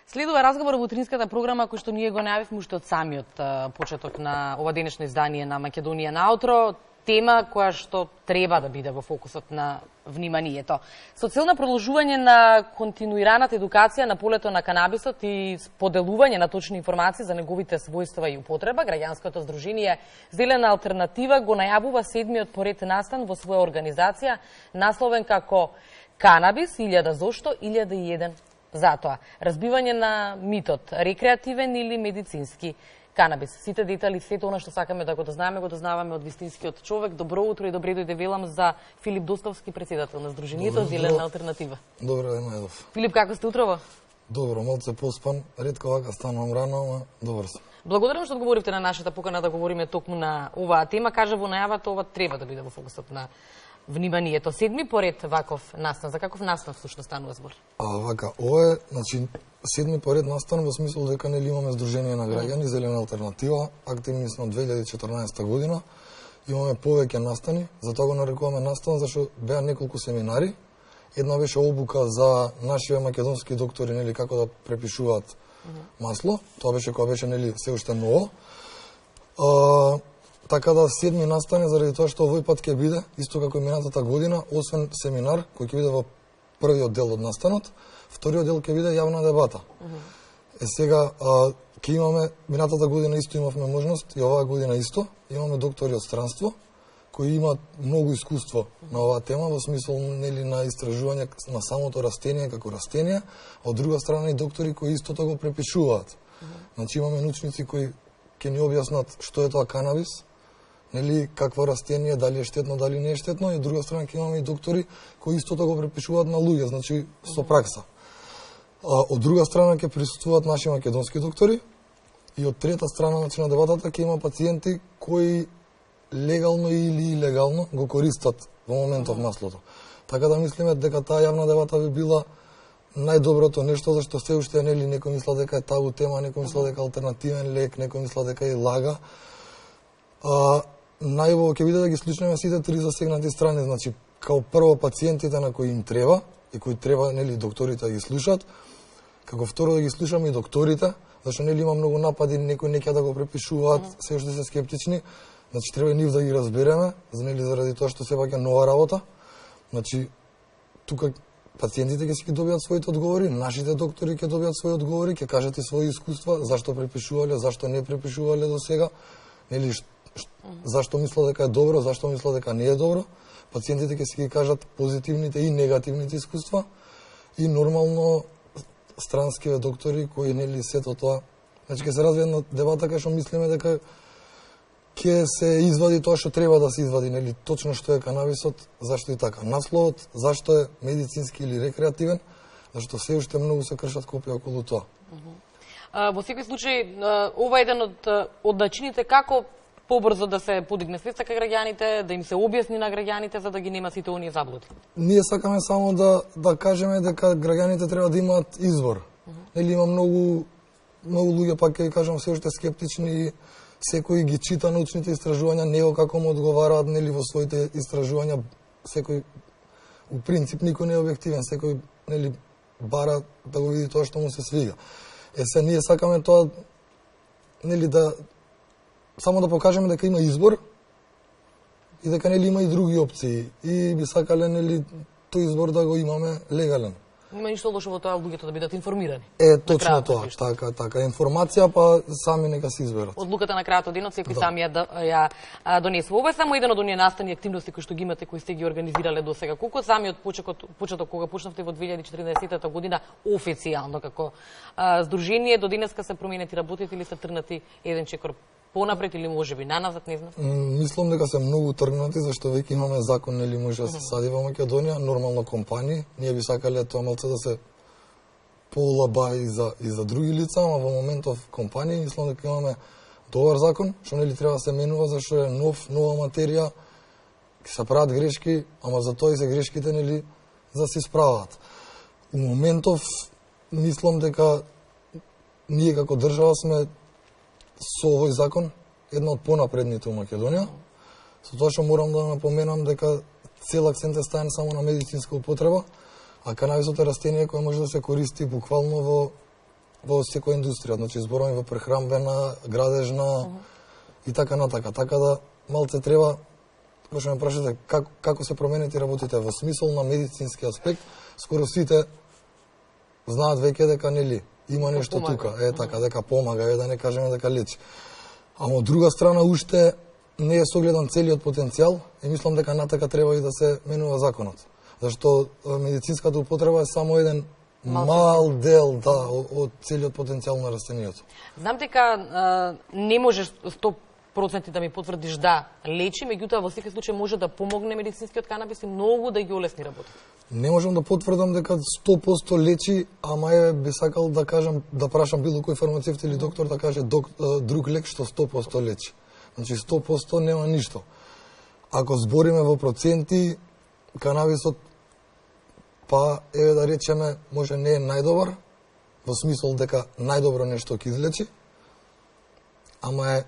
Следува разговор во утринската програма кој што ние го најавивме уште од самиот почеток на ова денешно издание на Македонија наутро, тема која што треба да биде во фокусот на вниманието. Со цел на продолжување на континуираната едукација на полето на канабисот и поделување на точни информации за неговите својства и употреба, граѓанското здружение Зелена алтернатива го најавува седмиот поред настан во своја организација, насловен како Канабис, 1000 зошто, 1001 затоа. Разбивање на митот, рекреативен или медицински канабис. Сите детали, сето она што сакаме да го дознаваме од вистинскиот човек. Добро утро и добре дојде велам за Филип Достовски, председател на Здруженијето Зелена алтернатива. Добро ден, Мајдов. Филип, како сте утрово? Добро, малце поспан, ретко вака станувам рано, ама добар сум. Благодарам што одговоривте на нашата покана да говориме токму на оваа тема. Кажа во најавата, ова треба да биде во фокусот на вниманието. Седми поред ваков настан. За каков настан всушност станува збор? Вака, ова е, значи, седми поред настан во смисол дека нели имаме Здружение на граѓани Зелена алтернатива, активни сме од 2014 година. Имаме повеќе настани, затоа го нарекуваме настан зашто беа неколку семинари. Една беше обука за нашиве македонски доктори, нели како да препишуваат масло. Тоа беше кога беше нели се уште ново. Така да седми настане заради тоа што овој пат ќе биде исто како и минатата година, освен семинар кој ќе биде во првиот дел од настанот, вториот дел ќе биде јавна дебата. Сега ќе имаме, минатата година исто имавме можност и оваа година исто, имаме доктори од странство кои имаат многу искуство на оваа тема во смисол нели на истражување на самото растение како растение, а од друга страна и доктори кои истото го препишуваат. Значи имаме научници кои ќе ни објаснат што е тоа канабис, нели какво растение, дали е штетно, дали не е штетно, и од друга страна ќе имаме и доктори кои истото го препишуваат на луѓе, значи со пракса. Од друга страна ќе присуствуваат наши македонски доктори и од трета страна значи на дебатата ќе има пациенти кои легално или илегално го користат во моментов маслото. Така да мислиме дека таа јавна дебата би била најдоброто нешто, зашто се уште нели некој мисла дека е табу тема, некој мисла дека алтернативен лек, некој мисла дека е лага. Најубаво ќе биде да ги слушнеме сите три засегнати страни, значи као прво пациентите на кои им треба и кои треба нели докторите да ги слушаат, како второ да ги слушаме и докторите, зашто нели има многу напади, некои не ќе да го препишуваат, се уште се скептични, значи треба и нив да ги разбереме, нели заради тоа што сепак е нова работа. Значи тука пациентите ќе си ги добијат своите одговори, нашите доктори ќе добијат своји одговори, ќе кажат и своји искуства, зашто препишувале, зашто не препишувале до сега, нели зашто мислат дека е добро, зашто мислат дека не е добро. Пациентите ќе си ги кажат позитивните и негативните искуства и нормално странскиве доктори кои нели сето тоа. Значи ќе се развие на дебата кај што мислиме дека ќе се извади тоа што треба да се извади, нели точно што е канабисот, зашто и така. Насловот, зашто е медицински или рекреативен, зашто се уште многу се кршат копија околу тоа. Во секој случај, ова е еден од начините како побрзо да се подигне свеста кај граѓаните, да им се објасни на граѓаните за да ги нема сите оние заблуди. Ние сакаме само да кажеме дека граѓаните треба да имаат избор. Нели има многу луѓе, пак ќе кажам, се уште скептични, секој ги чита научните истражувања, него како му одговараат нели во своите истражувања, секој у принцип никој не е објективен, секој нели бара да го види тоа што му се свига. Се ние сакаме тоа нели да само да покажеме дека има избор и дека нели има и други опции и би сакале нели тој избор да го имаме легален. Нема ништо лошо во тоа луѓето да бидат информирани. Точно тоа, така, информација па сами нека се изберат. Одлуката на крајот од денот секој сам ја донесува. Ова е само еден од оние настани активности кои што ги имате, кои сте ги организирале до сега. Колку самиот почеток кога почнавте во 2014 година официјално како здружение, до денеска се променети работите или се тргнати еден чекор понапред или можеби наназад, не знам? Мислам дека се многу тргнати, зашто веќе имаме закон, нели може да се сади во Македонија, нормално компании. Ние би сакале тоа малце да се поолабави и за други лица, ама во моментов компании мислам дека имаме добар закон, што нели треба да се менува, зашто е нова материја, ќе се прават грешки, ама за тоа и се грешките нели за да се исправат. У моментов мислам дека ние како држава сме со овој закон една од понапредните у Македонија. Со тоа што морам да напоменам дека цел акцент е ставен само на медицинска употреба, а канабисот е растение кое може да се користи буквално во во секоја индустрија, значи зборуваме во прехранбена, градежна и така натака. Така да малце треба, кога што ме прашате како се промените работите во смисол на медицински аспект, скоро сите знаат веќе дека нели има нешто тука, така дека помага, да не кажеме дека лечи. Ама од друга страна уште не е согледан целиот потенцијал и мислам дека натака треба и да се менува законот. Зашто медицинската употреба е само еден мал дел од целиот потенцијал на растенијото. Знам дека не можеш 100% да ми потврдиш да лечи, меѓутоа во секој случај може да помогне медицинскиот канабис и многу да ги олесни работата. Не можам да потврдам дека 100% лечи, ама би сакал да кажам, да прашам било кој фармацевт или доктор да каже друг лек што 100% лечи. Значи 100% нема ништо. Ако збориме во проценти, канабисот па да речеме може не е најдобар, во смисол дека најдобро нешто ќе излечи, ама е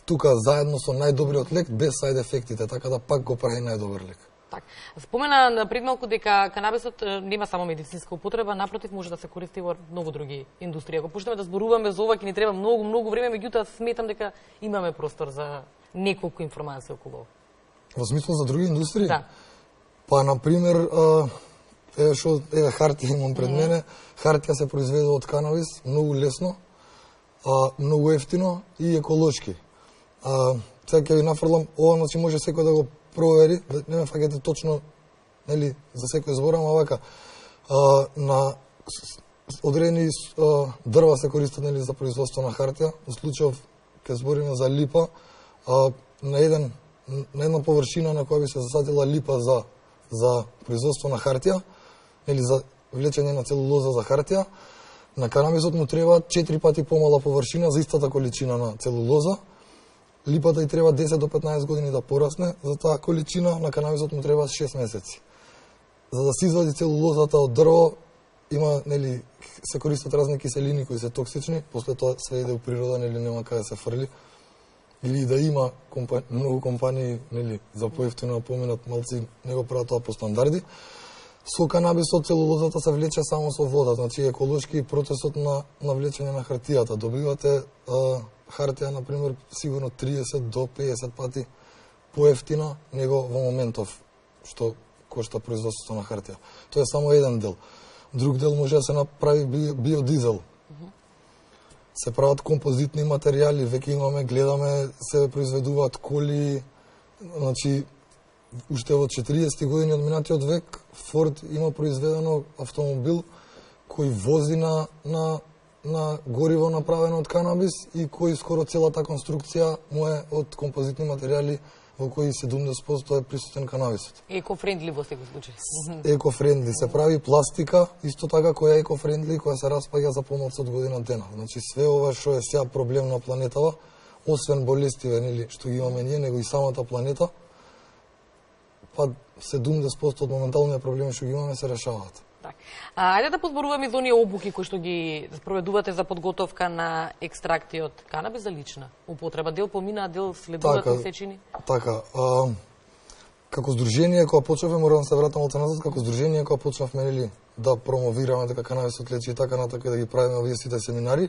тука заедно со најдобриот лек без сајд ефектите, така да пак го прави најдобар лек. Так. Спомена на предмалку дека канабисот нема само медицинска употреба, напротив може да се користи во многу други индустрии. Ако почнеме да зборуваме за ова, ќе ни треба многу време, меѓутоа сметам дека имаме простор за неколку информации околу. Во смисол за други индустрии? Да. Па на пример хартија имам пред мене. Хартија се произведува од канабис многу лесно, многу ефтино и еколошки. Сега ќе ви нафрлам, ова значи може секој да го провери, не ме фаќате точно, нели, за секој збор, ама вака, на одредени дрва се користат, нели, за производство на хартија. Во случајов ќе збориме за липа, на една површина на која би се засадила липа за производство на хартија, или за влечење на целулоза за хартија, на канабисот му треба 4 пати помала површина за истата количина на целулоза. Липата и треба 10 до 15 години да порасне, за таа количина на канабисот му треба 6 месеци. За да се извади целулозата од дрво, има, нели, се користат разни киселини кои се токсични, после тоа се иде у природа, нели, нема каде се фрли. Или да има многу компании, нели, за поевтино да поменат, малци не го прават тоа по стандарди. Со канабисот целулозата се влече само со вода, значи еколошки процесот на влечење на хартијата. Добивате хартија, например, сигурно 30 до 50 пати поевтина него во моментов што кошта производството на хартија. Тоа е само еден дел. Друг дел може да се направи биодизел. Се прават композитни материјали, веќе имаме, гледаме, се произведуваат коли, значи, уште во 40 години од минатиот век, Форд има произведено автомобил кој вози на гориво направено од канабис и кој скоро целата конструкција му е од композитни материјали во кои 70% е присутен канабисот. Еко-френдли во секој случај. Еко-френдли. Се прави пластика, исто така која е еко-френдли, која се распаѓа за помалку од година дена. Значи све ова што е сега проблем на планетава, освен болестиве, нели, што ги имаме ние, него и самата планета, па 70% од моменталните проблеми што ги имаме се решаваат. Так. Ајде да позборуваме за оние обуки кои што ги спроведувате за подготовка на екстракти од канабис за лична употреба. Дел помина, дел следуваат месечини? Така. Како здружение, кога почнавме, морам да се вратам малку назад, како здружение, кога почнавме, нели, да промовираме дека канабисот лечи и така натака, да ги правиме овие сите семинари,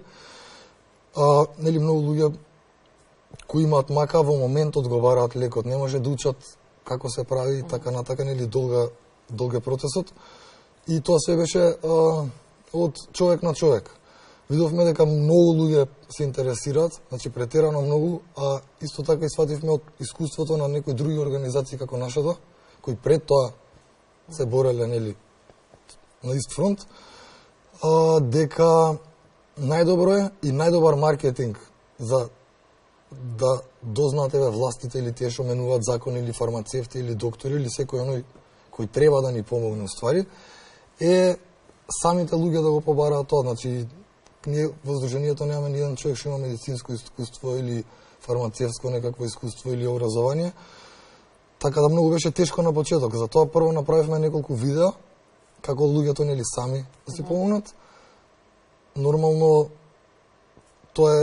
нели, многу луѓе кои имаат мака во моментот го бараат лекот, не може да учат како се прави и така натака, нели, долг е процесот. И тоа се беше од човек на човек. Видовме дека многу луѓе се интересираат, значи претерано многу, а исто така и свативме од искуството на некои други организации како нашата, кои пред тоа се бореле, нели, на ист фронт, дека најдобро е и најдобар маркетинг за да дознаат властите или тие што менуваат закони или фармацевти или доктори или секој оној кој треба да ни помогне ствари, е самите луѓе да го побараат тоа. Значи, ние во здруженијето немаме ни еден човек што има медицинско искуство или фармацевско некакво искуство или образование. Така да многу беше тешко на почеток. Затоа прво направивме неколку видеа како луѓето нели сами да си помогнат. Нормално тоа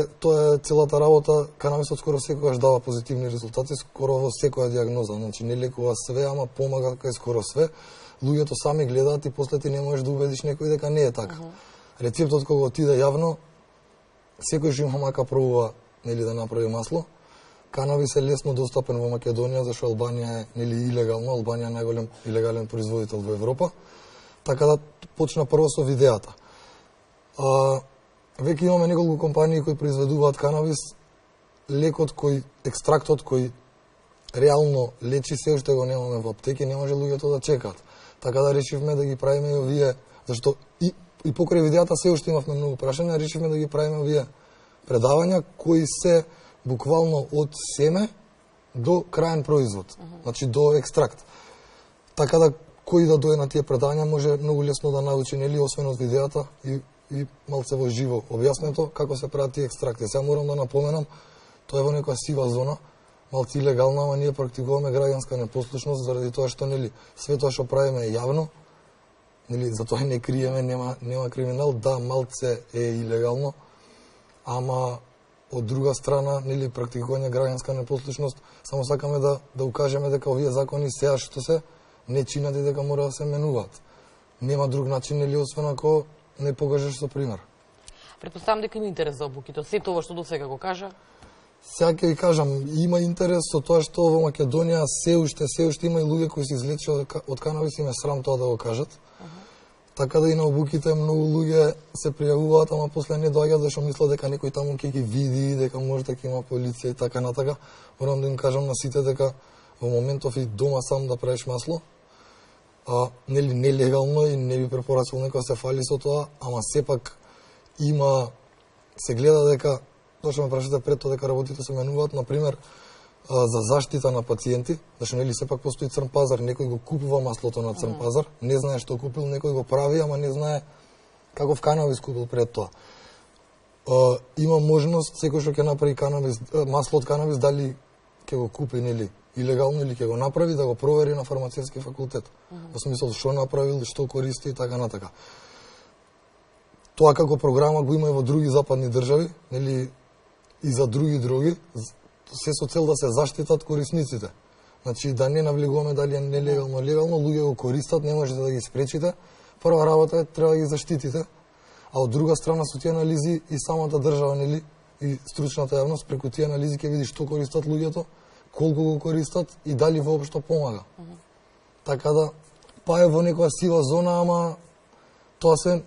е целата работа. Канабисот скоро секогаш дава позитивни резултати, скоро во секоја дијагноза. Значи не лекува све, ама помага кај скоро све. Луѓето сами гледаат и после ти не можеш да убедиш некој дека не е така. Рецептот кога отиде јавно, секој што има мака пробува нели да направи масло. Канабис е лесно достапен во Македонија, зашто Албанија е нели илегално, Албанија е најголем илегален производител во Европа. Така да почна прво со видеата. Веќе имаме неколку компании кои произведуваат канабис. Лекот екстрактот кој реално лечи се уште го немаме во аптеки, не може луѓето да чекаат. Така да решивме да ги правиме и овие, зашто и покрај видеата се уште имавме многу прашања, решивме да ги правиме овие предавања кои се буквално од семе до краен производ, значи до екстракт. Така да кој да дојде на тие предавања може многу лесно да научи, нели, освен од видеата и малце во живо објаснето како се прават тие екстракти. Сега морам да напоменам, тоа е во некоја сива зона, малци илегално, ама ние практикуваме граѓанска непослушност заради тоа што нели све тоа што правиме е јавно, нели затоа не криеме, нема криминал, да малце е илегално, ама од друга страна нели практикување граѓанска непослушност, само сакаме да укажеме дека овие закони сега што се не чинат и дека мора да се менуваат. Нема друг начин нели освен ако не покажеш со пример. Претпоставам дека има интерес за обуките. Сето ова што досега го кажа. Сега ќе ви кажам, има интерес со тоа што во Македонија се уште има и луѓе кои се излечени од канабис и ме срам тоа да го кажат. Така да и на обуките многу луѓе се пријавуваат, ама после не доаѓаат зашто мислат дека некој таму ќе ги види, дека може да има полиција и така натака. Морам да им кажам на сите дека во моментов и дома сам да правиш масло, нели нелегално и не би препорачал некој да се фали со тоа, ама сепак се гледа дека тоа што ме прашате пред тоа дека работите се менуваат, например, за заштита на пациенти, зашто нели сепак постои црн пазар, некој го купува маслото на црн пазар, не знае што купил, некој го прави, ама не знае каков канабис купил пред тоа. Има можност секој што ќе направи канабис, масло од канабис, дали ќе го купи нели илегално или ќе го направи, да го провери на фармацевски факултет. Во смисол што направил, што користи и така натака. Тоа како програма го има и во други западни држави, нели и за други дроги, се со цел да се заштитат корисниците. Значи да не навлегуваме дали е нелегално, легално, луѓе го користат, не можете да ги спречите. Прва работа е треба да ги заштитите, а од друга страна со тие анализи и самата држава, нели, и стручната јавност преку тие анализи ќе види што користат луѓето, колку го користат и дали воопшто помага. Така да, па е во некоја сива зона, ама тоа се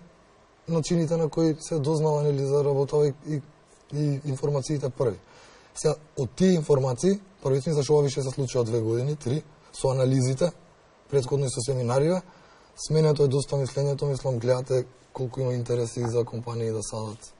начините на кои се дознава, нели, за работа и информациите први. Сега, од тие информации, првично, зашто ова више се случи од 2 години, 3, со анализите, претходно и со семинариве, сменето е доста мислењето, мислам, гледате колку има интереси за компании да садат.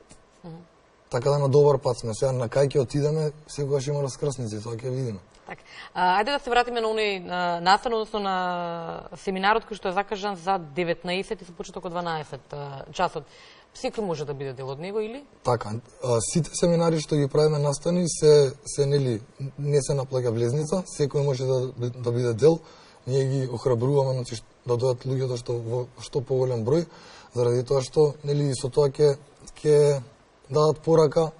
Така да на добар пат сме. Сега, на кај ќе отидеме, секогаш има раскрсници, тоа ќе видиме. Така. Ајде да се вратиме на оној настан, односно на семинарот кој што е закажан за 19 и со почеток од 12 часот. Секој може да биде дел од него или? Така, сите семинари што ги правиме настани се нели не се наплаќа влезница, секој може да биде дел. Ние ги охрабруваме, значи да дојдат луѓето во што поголем број, заради тоа што нели со тоа ќе дадат порака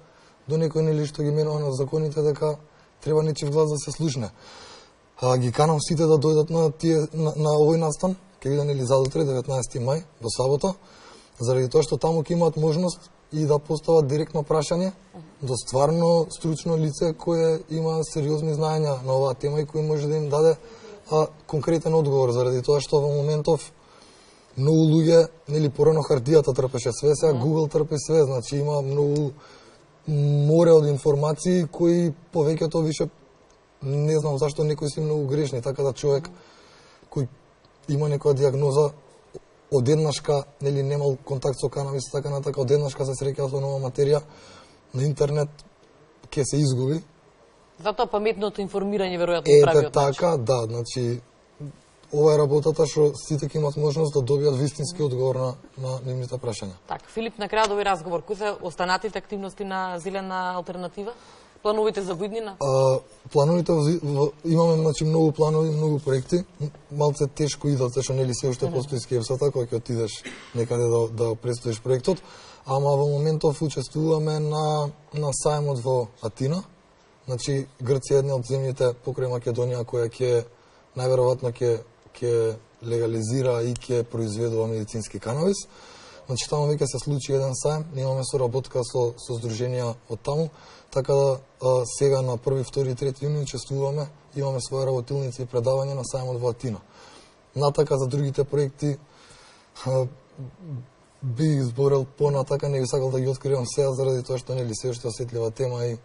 до некој нели што ги менува на законите дека треба нечив глас да се слушне. Ги канам сите да дојдат на овој настан, ќе биде нели задутре 19 мај во сабота, заради тоа што таму ќе имаат можност и да постават директно прашање до стварно стручно лице кое има сериозни знаења на оваа тема и кој може да им даде конкретен одговор, заради тоа што во моментов многу луѓе, нели порано хартијата трпеше све, сега Google трпи све, значи има многу море од информации кои повеќето више не знам зашто некои се многу грешни, така да човек кој има некоја диагноза одеднашка, нели немал контакт со канабис, така натака, одеднашка се среќа со нова материја на интернет, ќе се изгуби. Затоа паметното информирање веројатно правиот начин. Така, да, значи ова е работата што сите ќе имат можност да добијат вистински одговор на нивните прашања. Така, Филип, на крајот овој разговор, кои се останатите активности на Зелена алтернатива? Плановите за година? Плановите имаме значи многу планови, многу проекти. Малце тешко идат, зашто нели се уште постои скепсата кога ќе отидеш некаде да представиш проектот, ама во моментов учествуваме на сајмот во Атина. Значи Грција е една од земјите покрај Македонија која ќе најверојатно ќе легализира и ќе произведува медицински канабис. Значи таму веќе се случи еден саем, имаме соработка со здруженија од таму, така да сега на 1, 2 и 3 јуни учествуваме, имаме своја работилници и предавање на саемот во Атина. Натака за другите проекти би изборел понатака, не би сакал да ги откривам сега заради тоа што нели се уште осетлива тема и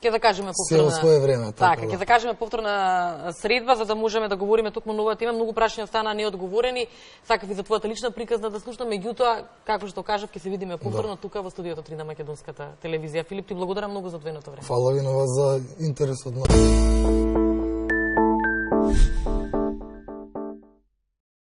ќе да кажеме се во свое време, така, да. ќе да кажеме повторна средба за да можеме да говориме токму на оваа тема. Многу прашања стана неодговорени. Сакав и за твојата лична приказна да слушнам, меѓутоа, како што кажав, ќе се видиме повторно тука во студиото 3 на Македонската телевизија. Филип, ти благодарам многу за твоето време. Фала ви на вас за интересот на